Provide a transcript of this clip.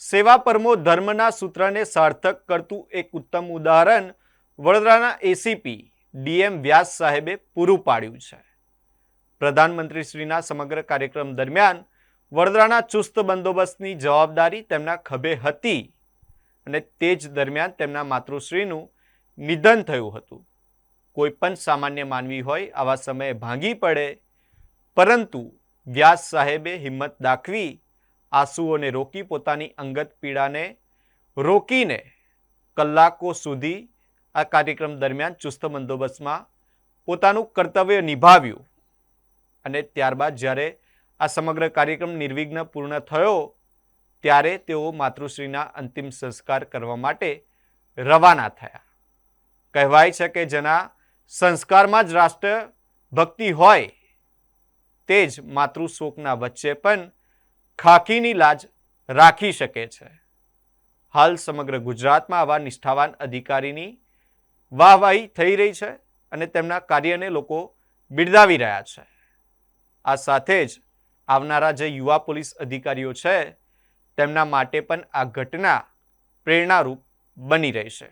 સેવા પરમો ધર્મના સૂત્રને સાર્થક કરતું એક ઉત્તમ ઉદાહરણ વડોદરાના એસીપી ડીએમ વ્યાસ સાહેબે પૂરું પાડ્યું છે. પ્રધાનમંત્રીશ્રીના સમગ્ર કાર્યક્રમ દરમિયાન વડોદરાના ચુસ્ત બંદોબસ્તની જવાબદારી તેમના ખભે હતી અને તે જ દરમિયાન તેમના માતૃશ્રીનું નિધન થયું હતું. કોઈ પણ સામાન્ય માનવી હોય આવા સમયે ભાંગી પડે, પરંતુ વ્યાસ સાહેબે હિંમત દાખવી આંસુઓને રોકી પોતાની અંગત પીડાને રોકીને કલાકો સુધી આ કાર્યક્રમ દરમિયાન ચુસ્ત બંદોબસ્તમાં પોતાનું કર્તવ્ય નિભાવ્યું અને ત્યારબાદ જ્યારે આ સમગ્ર કાર્યક્રમ નિર્વિઘ્ન પૂર્ણ થયો ત્યારે તેઓ માતૃશ્રીના અંતિમ સંસ્કાર કરવા માટે રવાના થયા. કહેવાય છે કે જેના સંસ્કારમાં જ રાષ્ટ્ર ભક્તિ હોય તે જ માતૃશોકના વચ્ચે પણ ખાખીની લાજ રાખી શકે છે. હાલ સમગ્ર ગુજરાતમાં આવા નિષ્ઠાવાન અધિકારીની વાહવાહી થઈ રહી છે અને તેમના કાર્યને લોકો બિરદાવી રહ્યા છે. આ સાથે જ આવનારા જે યુવા પોલીસ અધિકારીઓ છે તેમના માટે પણ આ ઘટના પ્રેરણારૂપ બની રહેશે.